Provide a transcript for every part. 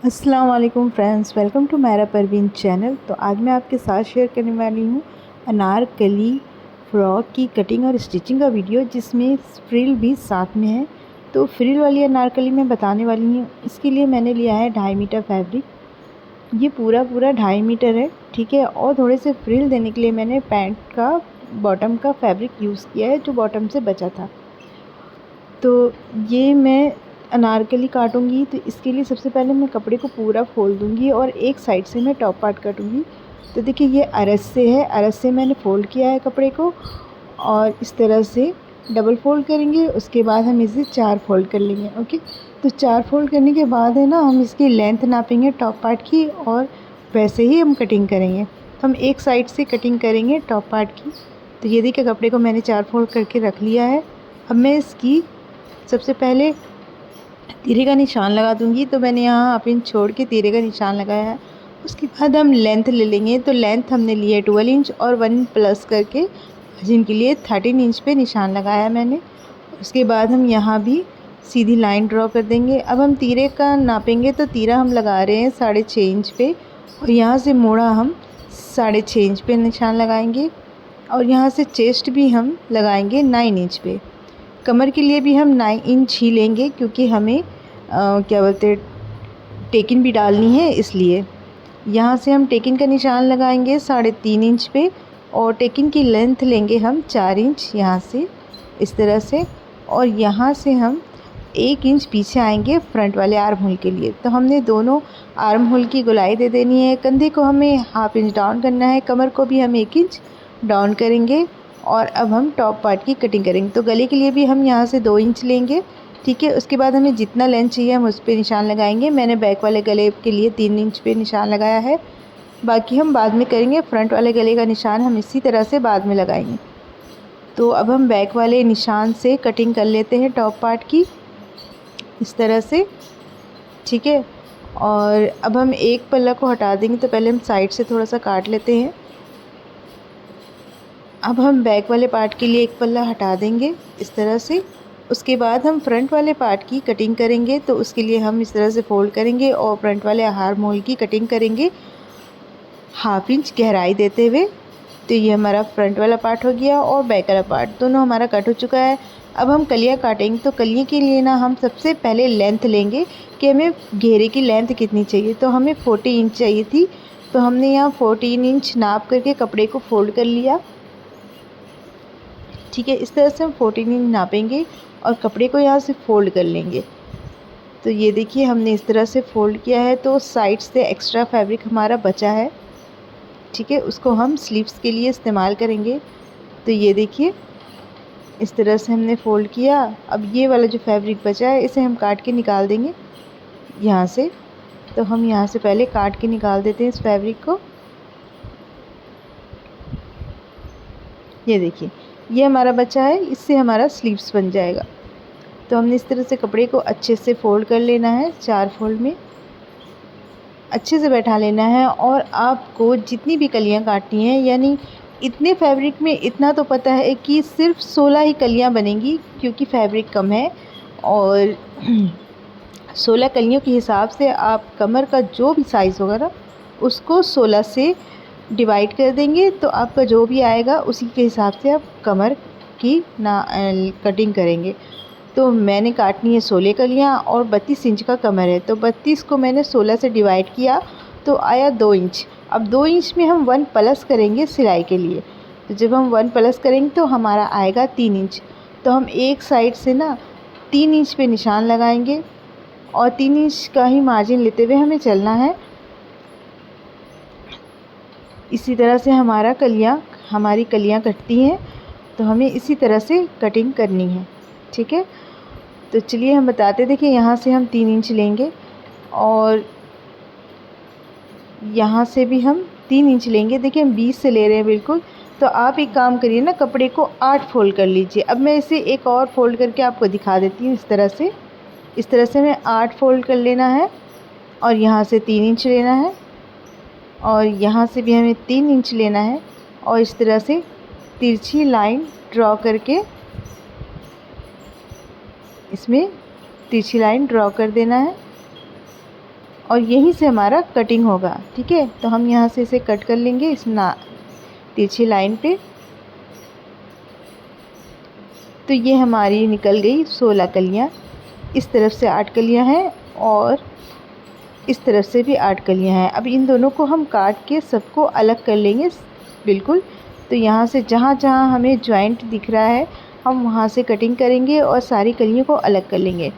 अस्सलाम वालेकुम friends, welcome to मेरा परवीन चैनल। तो आज मैं आपके साथ शेयर करने वाली हूँ अनारकली फ्रॉक की कटिंग और स्टिचिंग का वीडियो, जिसमें फ्रिल भी साथ में है। तो फ्रिल वाली अनारकली मैं बताने वाली हूँ। इसके लिए मैंने लिया है 2.5 मीटर फैब्रिक। ये पूरा 2.5 मीटर है, ठीक है। और थोड़े से फ्रिल देने के लिए मैंने पैंट का बॉटम का फैब्रिक यूज़ किया है, जो बॉटम से बचा था। तो ये मैं अनारकली काटूंगी, तो इसके लिए सबसे पहले मैं कपड़े को पूरा फोल्ड दूंगी और एक साइड से मैं टॉप पार्ट काटूंगी। तो देखिए, ये अरस से है, अरस से मैंने फ़ोल्ड किया है कपड़े को, और इस तरह से डबल फ़ोल्ड करेंगे। उसके बाद हम इसे 4 फ़ोल्ड कर लेंगे। ओके, तो 4 फ़ोल्ड करने के बाद है ना, हम इसकी लेंथ नापेंगे टॉप पार्ट की, और वैसे ही हम कटिंग करेंगे। तो हम एक साइड से कटिंग करेंगे टॉप पार्ट की। तो ये देखिए, कपड़े को मैंने 4 फ़ोल्ड करके रख लिया है। अब मैं इसकी सबसे पहले तीरे का निशान लगा दूंगी। तो मैंने यहाँ पिन छोड़ के तीरे का निशान लगाया है। उसके बाद हम लेंथ ले लेंगे। तो लेंथ हमने ली है 12 इंच, और 1 प्लस करके जिनके लिए 13 इंच पे निशान लगाया है मैंने। उसके बाद हम यहाँ भी सीधी लाइन ड्रॉ कर देंगे। अब हम तीरे का नापेंगे, तो तीरा हम लगा रहे हैं 6.5 इंच पे, और यहाँ से मोड़ा हम 6.5 इंच पे निशान लगाएंगे। और यहाँ से चेस्ट भी हम लगाएंगे 9 इंच पे। कमर के लिए भी हम 9 इंच ही लेंगे, क्योंकि हमें क्या बोलते हैं, टेकिन भी डालनी है, इसलिए यहाँ से हम टेकिन का निशान लगाएंगे 3.5 इंच पे। और टेकिन की लेंथ लेंगे हम 4 इंच यहाँ से, इस तरह से। और यहाँ से हम 1 इंच पीछे आएंगे फ्रंट वाले आर्म होल के लिए। तो हमने दोनों आर्म होल की गोलाई दे देनी है। कंधे को हमें ½ इंच डाउन करना है, कमर को भी हम 1 इंच डाउन करेंगे। और अब हम टॉप पार्ट की कटिंग करेंगे। तो गले के लिए भी हम यहाँ से 2 इंच लेंगे, ठीक है। उसके बाद हमें जितना लेंथ चाहिए हम उस पर निशान लगाएंगे। मैंने बैक वाले गले के लिए 3 इंच पे निशान लगाया है, बाकी हम बाद में करेंगे। फ्रंट वाले गले का निशान हम इसी तरह से बाद में लगाएंगे। तो अब हम बैक वाले निशान से कटिंग कर लेते हैं टॉप पार्ट की, इस तरह से, ठीक है। और अब हम एक पल्ला को हटा देंगे। तो पहले हम साइड से थोड़ा सा काट लेते हैं। अब हम बैक वाले पार्ट के लिए एक पल्ला हटा देंगे, इस तरह से। उसके बाद हम फ्रंट वाले पार्ट की कटिंग करेंगे। तो उसके लिए हम इस तरह से फ़ोल्ड करेंगे और फ्रंट वाले आर्म होल की कटिंग करेंगे ½ इंच गहराई देते हुए। तो ये हमारा फ्रंट वाला पार्ट हो गया, और बैक वाला पार्ट दोनों हमारा कट हो चुका है। अब हम कलियाँ काटेंगे। तो कलियों के लिए ना हम सबसे पहले लेंथ लेंगे कि हमें घेरे की लेंथ कितनी चाहिए। तो हमें 40 इंच चाहिए थी। तो हमने यहाँ 14 इंच नाप करके कपड़े को फ़ोल्ड कर लिया, ठीक है। इस तरह से हम 14 इंच नापेंगे और कपड़े को यहाँ से फ़ोल्ड कर लेंगे। तो ये देखिए, हमने इस तरह से फ़ोल्ड किया है। तो साइड से एक्स्ट्रा फैब्रिक हमारा बचा है, ठीक है, उसको हम स्लीव्स के लिए इस्तेमाल करेंगे। तो ये देखिए, इस तरह से हमने फ़ोल्ड किया। अब ये वाला जो फैब्रिक बचा है, इसे हम काट के निकाल देंगे यहाँ से। तो हम यहाँ से पहले काट के निकाल देते हैं इस फैब्रिक को। ये देखिए, ये हमारा बचा है, इससे हमारा स्लीव्स बन जाएगा। तो हमने इस तरह से कपड़े को अच्छे से फ़ोल्ड कर लेना है, 4 फोल्ड में अच्छे से बैठा लेना है। और आपको जितनी भी कलियाँ काटनी हैं, यानी इतने फैब्रिक में इतना तो पता है कि सिर्फ 16 ही कलियाँ बनेंगी, क्योंकि फैब्रिक कम है। और 16 कलियों के हिसाब से आप कमर का जो भी साइज़ होगा ना, उसको 16 से डिवाइड कर देंगे। तो आपका जो भी आएगा उसी के हिसाब से आप कमर की कटिंग करेंगे। तो मैंने काटनी है 16 कलियाँ, और 32 इंच का कमर है। तो 32 को मैंने 16 से डिवाइड किया, तो आया 2 इंच। अब 2 इंच में हम 1 प्लस करेंगे सिलाई के लिए। तो जब हम 1 प्लस करेंगे तो हमारा आएगा 3 इंच। तो हम एक साइड से ना 3 इंच पे निशान लगाएंगे, और 3 इंच का ही मार्जिन लेते हुए हमें चलना है। इसी तरह से हमारी कलियाँ कटती हैं। तो हमें इसी तरह से कटिंग करनी है, ठीक है। तो चलिए हम बताते, देखिए यहाँ से हम 3 इंच लेंगे, और यहाँ से भी हम 3 इंच लेंगे। देखिए, हम 20 से ले रहे हैं बिल्कुल। तो आप एक काम करिए ना, कपड़े को 8 फोल्ड कर लीजिए। अब मैं इसे एक और फोल्ड करके आपको दिखा देती हूँ। इस तरह से हमें 8 फोल्ड कर लेना है, और यहाँ से 3 इंच लेना है, और यहाँ से भी हमें 3 इंच लेना है। और इस तरह से तिरछी लाइन ड्रॉ करके इसमें तिरछी लाइन ड्रॉ कर देना है। और यहीं से हमारा कटिंग होगा। ठीक है, तो हम यहाँ से इसे कट कर लेंगे इस तिरछी लाइन पे। तो ये हमारी निकल गई 16 कलियाँ। इस तरफ से 8 कलियाँ हैं और इस तरफ से भी 8 कलियाँ हैं। अब इन दोनों को हम काट के सबको अलग कर लेंगे बिल्कुल। तो यहाँ से जहाँ जहाँ हमें जॉइंट दिख रहा है हम वहाँ से कटिंग करेंगे और सारी कलियों को अलग कर लेंगे।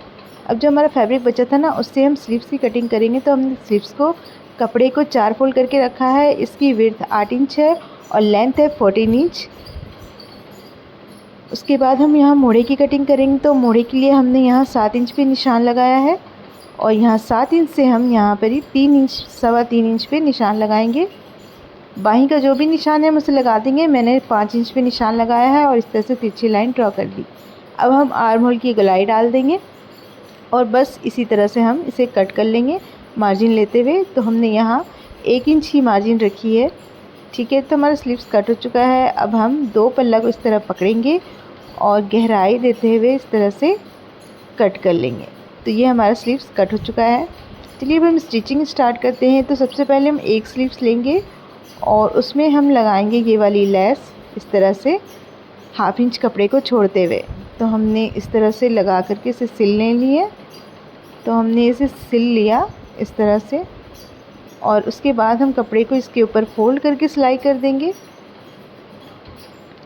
अब जो हमारा फैब्रिक बचा था ना, उससे हम स्लीव्स की कटिंग करेंगे। तो हमने स्लीव्स को कपड़े को 4 फोल्ड करके रखा है। इसकी विड्थ 8 इंच है और लेंथ है 14 इंच। उसके बाद हम यहाँ मोड़े की कटिंग करेंगे। तो मोड़े के लिए हमने यहाँ 7 इंच पे निशान लगाया है और यहाँ 7 इंच से हम यहाँ पर ही 3 इंच 3.25 इंच पे निशान लगाएंगे। बाहीं का जो भी निशान है हम उसे लगा देंगे। मैंने 5 इंच पे निशान लगाया है और इस तरह से तिरछी लाइन ड्रॉ कर दी। अब हम आर्म होल की गोलाई डाल देंगे और बस इसी तरह से हम इसे कट कर लेंगे मार्जिन लेते हुए। तो हमने यहाँ 1 इंच ही मार्जिन रखी है। ठीक है, तो हमारा स्लीव्स कट हो चुका है। अब हम 2 पल्ला को इस तरह पकड़ेंगे और गहराई देते हुए इस तरह से कट कर लेंगे। तो ये हमारा स्लीव्स कट हो चुका है। चलिए अब हम स्टिचिंग स्टार्ट करते हैं। तो सबसे पहले हम एक स्लीव्स लेंगे और उसमें हम लगाएंगे ये वाली लेस इस तरह से 1/2 इंच कपड़े को छोड़ते हुए। तो हमने इस तरह से लगा करके इसे सिलने लिए। तो हमने इसे सिल लिया इस तरह से और उसके बाद हम कपड़े को इसके ऊपर फोल्ड करके सिलाई कर देंगे।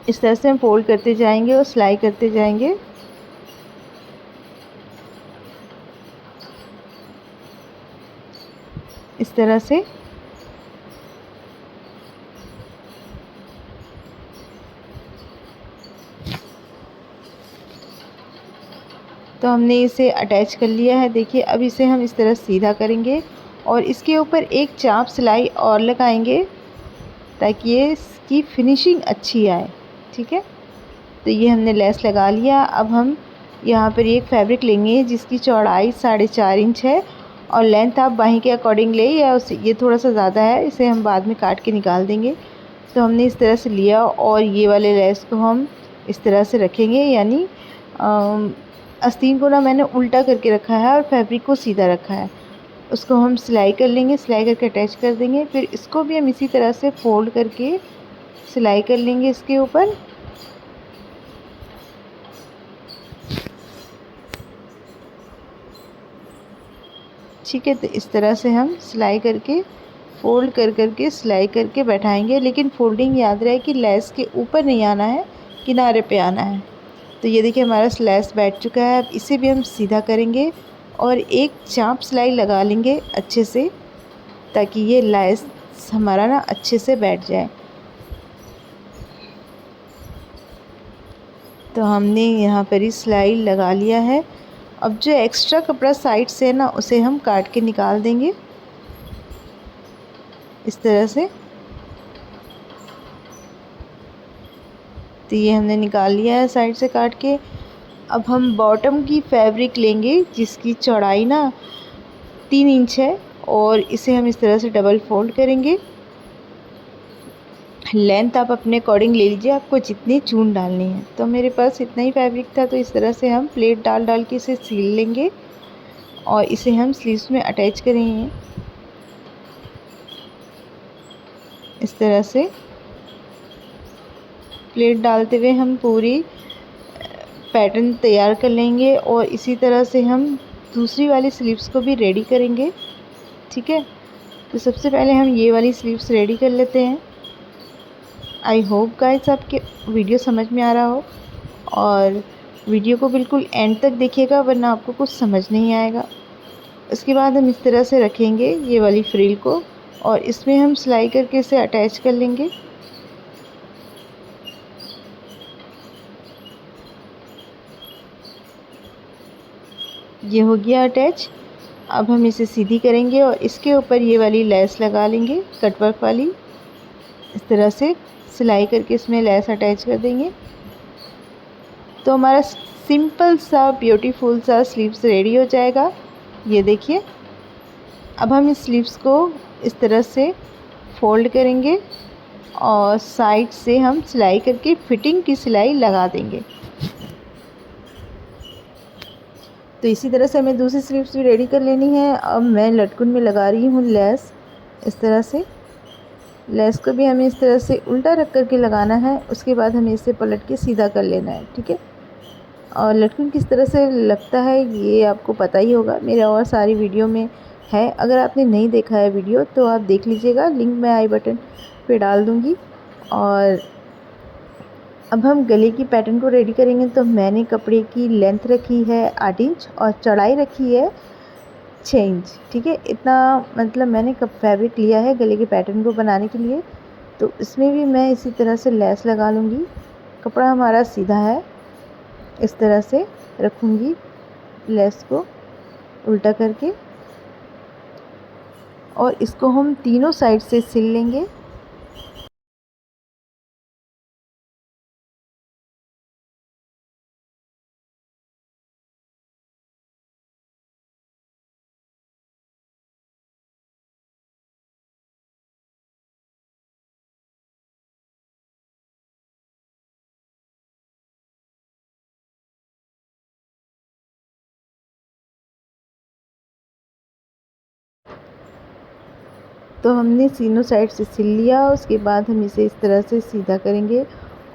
इस तरह से हम फोल्ड करते जाएंगे और सिलाई करते जाएंगे। इस तरह से तो हमने इसे अटैच कर लिया है। देखिए अब इसे हम इस तरह सीधा करेंगे और इसके ऊपर एक चाप सिलाई और लगाएंगे ताकि ये इसकी फिनिशिंग अच्छी आए। ठीक है, तो ये हमने लेस लगा लिया। अब हम यहाँ पर एक फैब्रिक लेंगे जिसकी चौड़ाई 4.5 इंच है और लेंथ आप बाहीं के अकॉर्डिंग ले या उसे ये थोड़ा सा ज़्यादा है, इसे हम बाद में काट के निकाल देंगे। तो हमने इस तरह से लिया और ये वाले लेस को हम इस तरह से रखेंगे, यानी आस्तीन को ना मैंने उल्टा करके रखा है और फैब्रिक को सीधा रखा है। उसको हम सिलाई कर लेंगे, सिलाई करके अटैच कर देंगे। फिर इसको भी हम इसी तरह से फोल्ड करके सिलाई कर लेंगे इसके ऊपर। ठीक है, तो इस तरह से हम सिलाई करके फोल्ड कर करके सिलाई करके बैठाएंगे। लेकिन फोल्डिंग याद रहे कि लेस के ऊपर नहीं आना है, किनारे पे आना है। तो ये देखिए हमारा लेस बैठ चुका है। अब इसे भी हम सीधा करेंगे और एक चाप सिलाई लगा लेंगे अच्छे से ताकि ये लेस हमारा ना अच्छे से बैठ जाए। तो हमने यहाँ पर ही सिलाई लगा लिया है। अब जो एक्स्ट्रा कपड़ा साइड से है ना उसे हम काट के निकाल देंगे इस तरह से। तो ये हमने निकाल लिया है साइड से काट के। अब हम बॉटम की फैब्रिक लेंगे जिसकी चौड़ाई ना 3 इंच है और इसे हम इस तरह से डबल फोल्ड करेंगे। लेंथ आप अपने अकॉर्डिंग ले लीजिए, आपको जितनी चून डालनी है। तो मेरे पास इतना ही फैब्रिक था, तो इस तरह से हम प्लेट डाल डाल के इसे सील लेंगे और इसे हम स्लीव्स में अटैच करेंगे इस तरह से। प्लेट डालते हुए हम पूरी पैटर्न तैयार कर लेंगे और इसी तरह से हम दूसरी वाली स्लीव्स को भी रेडी करेंगे। ठीक है, तो सबसे पहले हम ये वाली स्लीव्स रेडी कर लेते हैं। आई होप गाइस आपके वीडियो समझ में आ रहा हो और वीडियो को बिल्कुल एंड तक देखिएगा वरना आपको कुछ समझ नहीं आएगा। उसके बाद हम इस तरह से रखेंगे ये वाली फ्रिल को और इसमें हम सिलाई करके इसे अटैच कर लेंगे। ये हो गया अटैच। अब हम इसे सीधी करेंगे और इसके ऊपर ये वाली लेस लगा लेंगे कटवर्क वाली। इस तरह से सिलाई करके इसमें लेस अटैच कर देंगे। तो हमारा सिंपल सा ब्यूटीफुल सा स्लीव्स रेडी हो जाएगा। ये देखिए, अब हम इस स्लीव्स को इस तरह से फोल्ड करेंगे और साइड से हम सिलाई करके फिटिंग की सिलाई लगा देंगे। तो इसी तरह से हमें दूसरी स्लीव्स भी रेडी कर लेनी है। अब मैं लटकन में लगा रही हूँ लेस। इस तरह से लेस को भी हमें इस तरह से उल्टा रख कर के लगाना है। उसके बाद हमें इसे पलट के सीधा कर लेना है, ठीक है। और लटकन किस तरह से लगता है ये आपको पता ही होगा, मेरे और सारी वीडियो में है। अगर आपने नहीं देखा है वीडियो तो आप देख लीजिएगा, लिंक मैं आई बटन पे डाल दूँगी। और अब हम गले की पैटर्न को रेडी करेंगे। तो मैंने कपड़े की लेंथ रखी है 8 इंच और चौड़ाई रखी है 6 इंच, ठीक है। इतना मतलब मैंने फैब्रिक लिया है गले के पैटर्न को बनाने के लिए। तो इसमें भी मैं इसी तरह से लेस लगा लूँगी। कपड़ा हमारा सीधा है, इस तरह से रखूँगी लेस को उल्टा करके, और इसको हम तीनों साइड से सिल लेंगे। तो हमने तीनों साइड से सिल लिया। उसके बाद हम इसे इस तरह से सीधा करेंगे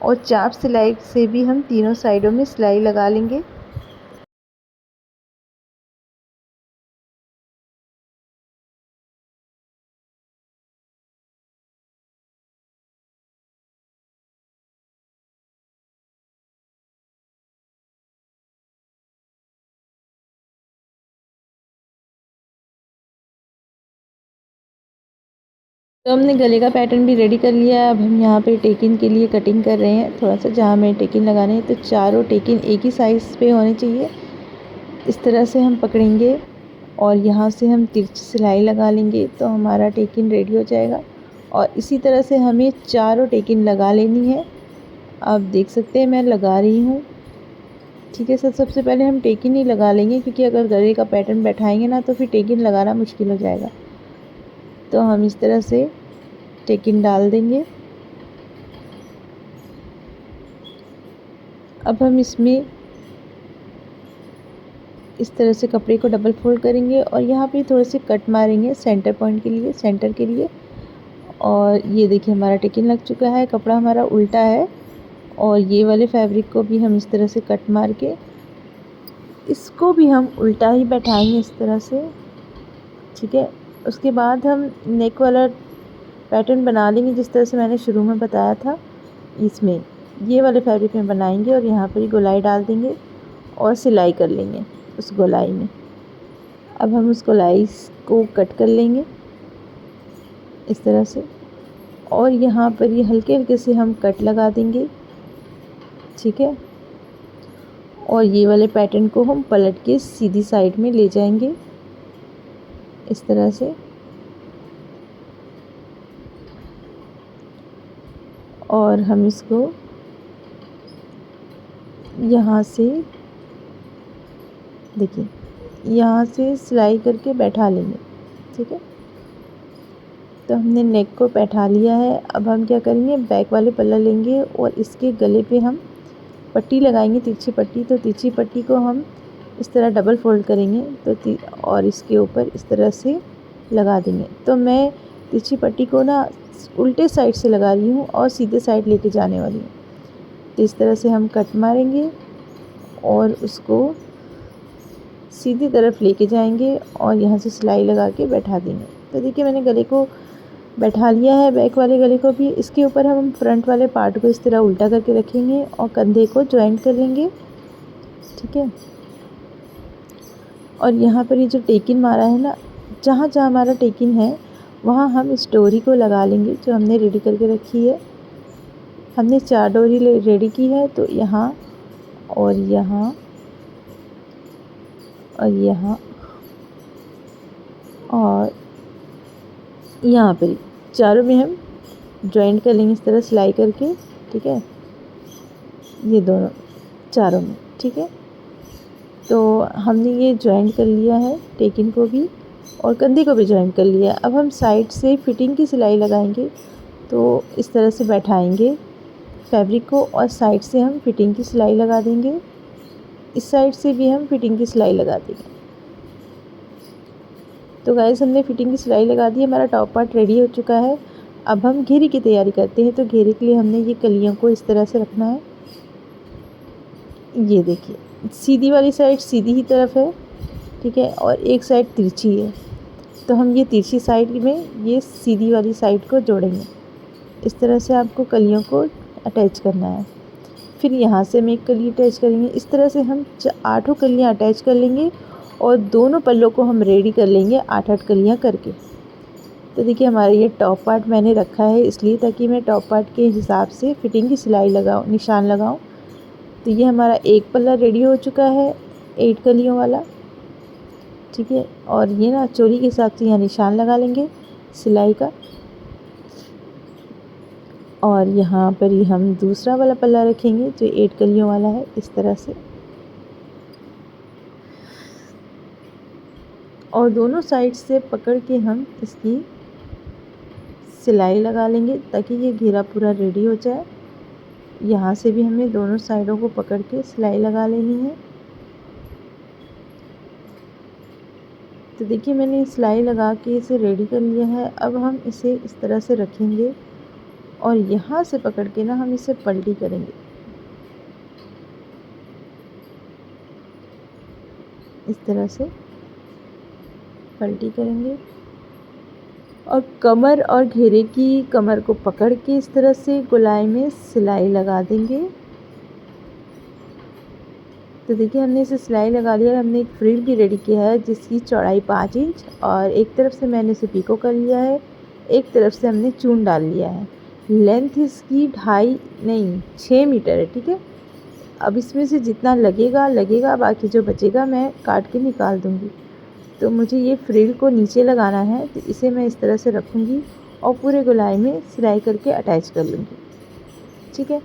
और चाप सिलाई से भी हम तीनों साइडों में सिलाई लगा लेंगे। तो हमने गले का पैटर्न भी रेडी कर लिया है। अब हम यहाँ पे टेकिन के लिए कटिंग कर रहे हैं। थोड़ा सा जहाँ हमें टेकिन लगाने हैं तो चारों टेकिन एक ही साइज़ पे होने चाहिए। इस तरह से हम पकड़ेंगे और यहाँ से हम तिरछी सिलाई लगा लेंगे तो हमारा टेकिन रेडी हो जाएगा। और इसी तरह से हमें चारों टेकिन लगा लेनी है। आप देख सकते हैं मैं लगा रही हूँ, ठीक है। सर सबसे पहले हम टेकिन ही लगा लेंगे, क्योंकि अगर गले का पैटर्न बैठाएंगे ना तो फिर टेकिन लगाना मुश्किल हो जाएगा। तो हम इस तरह से टेकिन डाल देंगे। अब हम इसमें इस तरह से कपड़े को डबल फोल्ड करेंगे और यहाँ पे थोड़े से कट मारेंगे सेंटर पॉइंट के लिए, सेंटर के लिए। और ये देखिए हमारा टेकिन लग चुका है, कपड़ा हमारा उल्टा है। और ये वाले फैब्रिक को भी हम इस तरह से कट मार के इसको भी हम उल्टा ही बैठाएंगे इस तरह से, ठीक है। उसके बाद हम नेक वाला पैटर्न बना लेंगे जिस तरह से मैंने शुरू में बताया था। इसमें ये वाले फैब्रिक में बनाएंगे और यहाँ पर ही गोलाई डाल देंगे और सिलाई कर लेंगे उस गोलाई में। अब हम उस गोलाई को कट कर लेंगे इस तरह से, और यहाँ पर ये हल्के हल्के से हम कट लगा देंगे, ठीक है। और ये वाले पैटर्न को हम पलट के सीधी साइड में ले जाएंगे इस तरह से। और हम इसको यहाँ से देखिए यहाँ से सिलाई करके बैठा लेंगे, ठीक है। तो हमने नेक को बैठा लिया है। अब हम क्या करेंगे, बैक वाले पल्ला लेंगे और इसके गले पे हम पट्टी लगाएंगे, तिरछी पट्टी। तो तिरछी पट्टी को हम इस तरह डबल फोल्ड करेंगे तो और इसके ऊपर इस तरह से लगा देंगे। तो मैं तिरछी पट्टी को ना उल्टे साइड से लगा रही हूँ और सीधे साइड लेके जाने वाली हूँ। तो इस तरह से हम कट मारेंगे और उसको सीधी तरफ लेके जाएंगे और यहाँ से सिलाई लगा के बैठा देंगे। तो देखिए मैंने गले को बैठा लिया है, बैक वाले गले को भी। इसके ऊपर हम फ्रंट वाले पार्ट को इस तरह उल्टा करके रखेंगे और कंधे को जॉइंट कर लेंगे, ठीक है। और यहाँ पर ये जो टेकिन मारा है ना, जहाँ जहाँ हमारा टेकिन है वहाँ हम इस डोरी को लगा लेंगे जो हमने रेडी करके रखी है। हमने 4 डोरी रेडी की है, तो यहाँ और यहाँ और यहाँ और यहाँ पर चारों में हम जॉइंट कर लेंगे इस तरह सिलाई करके, ठीक है। ये दोनों चारों में, ठीक है। तो हमने ये जॉइंट कर लिया है, टेकिन को भी और कंधे को भी जॉइंट कर लिया है। अब हम साइड से फिटिंग की सिलाई लगाएंगे। तो इस तरह से बैठाएंगे फैब्रिक को और साइड से हम फिटिंग की सिलाई लगा देंगे। इस साइड से भी हम फिटिंग की सिलाई लगा देंगे। तो गाइस हमने फिटिंग की सिलाई लगा दी, हमारा टॉप पार्ट रेडी हो चुका है। अब हम घेरे की तैयारी करते हैं। तो घेरे के लिए हमने ये कलियों को इस तरह से रखना है। ये देखिए सीधी वाली साइड सीधी ही तरफ है, ठीक है, और एक साइड तिरछी है। तो हम ये तिरछी साइड में ये सीधी वाली साइड को जोड़ेंगे। इस तरह से आपको कलियों को अटैच करना है। फिर यहाँ से हम एक कली अटैच करेंगे। इस तरह से हम 8 कलियाँ अटैच कर लेंगे और दोनों पल्लों को हम रेडी कर लेंगे 8-8 कलियाँ करके। तो देखिए हमारा ये टॉप पार्ट मैंने रखा है इसलिए ताकि मैं टॉप पार्ट के हिसाब से फिटिंग की सिलाई लगाऊँ, निशान लगाऊँ। तो ये हमारा एक पल्ला रेडी हो चुका है 8 कलियों वाला, ठीक है। और ये ना चोली के हिसाब से यहाँ निशान लगा लेंगे सिलाई का। और यहाँ पर ही हम दूसरा वाला पल्ला रखेंगे जो 8 कलियों वाला है, इस तरह से। और दोनों साइड से पकड़ के हम इसकी सिलाई लगा लेंगे ताकि ये घेरा पूरा रेडी हो जाए। यहाँ से भी हमें दोनों साइडों को पकड़ के सिलाई लगा लेनी है। तो देखिए मैंने सिलाई लगा के इसे रेडी कर लिया है। अब हम इसे इस तरह से रखेंगे और यहाँ से पकड़ के ना हम इसे पलटी करेंगे, इस तरह से पलटी करेंगे। और कमर और घेरे की कमर को पकड़ के इस तरह से गोलाई में सिलाई लगा देंगे। तो देखिए हमने इसे सिलाई लगा लिया और हमने एक फ्रिल भी रेडी किया है जिसकी चौड़ाई 5 इंच, और एक तरफ से मैंने इसे पीको कर लिया है, एक तरफ से हमने चून डाल लिया है। लेंथ इसकी 2.5 नहीं 6 मीटर है, ठीक है। अब इसमें से जितना लगेगा, बाकी जो बचेगा मैं काट के निकाल दूँगी। तो मुझे ये फ्रिल को नीचे लगाना है, तो इसे मैं इस तरह से रखूँगी और पूरे गोलाई में सिलाई करके अटैच कर लूँगी, ठीक है।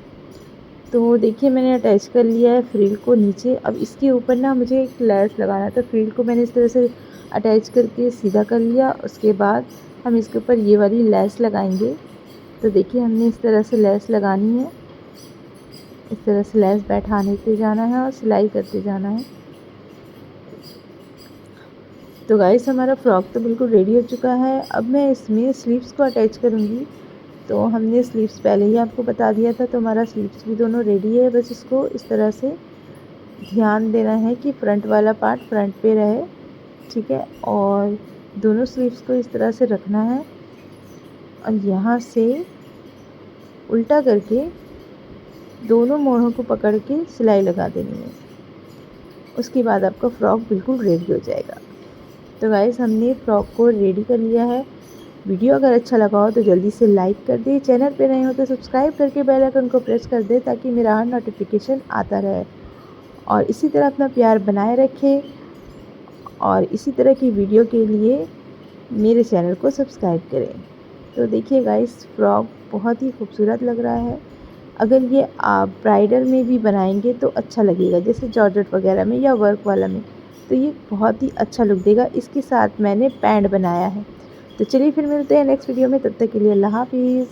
तो देखिए मैंने अटैच कर लिया है फ्रिल को नीचे। अब इसके ऊपर ना मुझे एक लेस लगाना था। फ्रिल को मैंने इस तरह से अटैच करके सीधा कर लिया। उसके बाद हम इसके ऊपर ये वाली लेस लगाएंगे। तो देखिए हमने इस तरह से लेस लगानी है, इस तरह से लेस बैठाने जाना है और सिलाई करते जाना है। तो गाइस हमारा फ्रॉक तो बिल्कुल रेडी हो चुका है। अब मैं इसमें स्लीव्स को अटैच करूँगी। तो हमने स्लीव्स पहले ही आपको बता दिया था, तो हमारा स्लीव्स भी दोनों रेडी है। बस इसको इस तरह से ध्यान देना है कि फ्रंट वाला पार्ट फ्रंट पे रहे, ठीक है। और दोनों स्लीव्स को इस तरह से रखना है और यहाँ से उल्टा करके दोनों मोड़ों को पकड़ के सिलाई लगा देनी है। उसके बाद आपका फ्रॉक बिल्कुल रेडी हो जाएगा। तो गाइस हमने फ्रॉक को रेडी कर लिया है। वीडियो अगर अच्छा लगा हो तो जल्दी से लाइक कर दे, चैनल पे नए हो तो सब्सक्राइब करके बेल आइकन को प्रेस कर दे ताकि मेरा हर नोटिफिकेशन आता रहे। और इसी तरह अपना प्यार बनाए रखें और इसी तरह की वीडियो के लिए मेरे चैनल को सब्सक्राइब करें। तो देखिए गाइस फ्रॉक बहुत ही खूबसूरत लग रहा है। अगर ये आप ब्राइडल में भी बनाएंगे तो अच्छा लगेगा, जैसे जॉर्जेट वगैरह में या वर्क वाला में, तो ये बहुत ही अच्छा लुक देगा। इसके साथ मैंने पैंट बनाया है। तो चलिए फिर मिलते हैं नेक्स्ट वीडियो में, तब तक के लिए अल्लाह हाफिज़।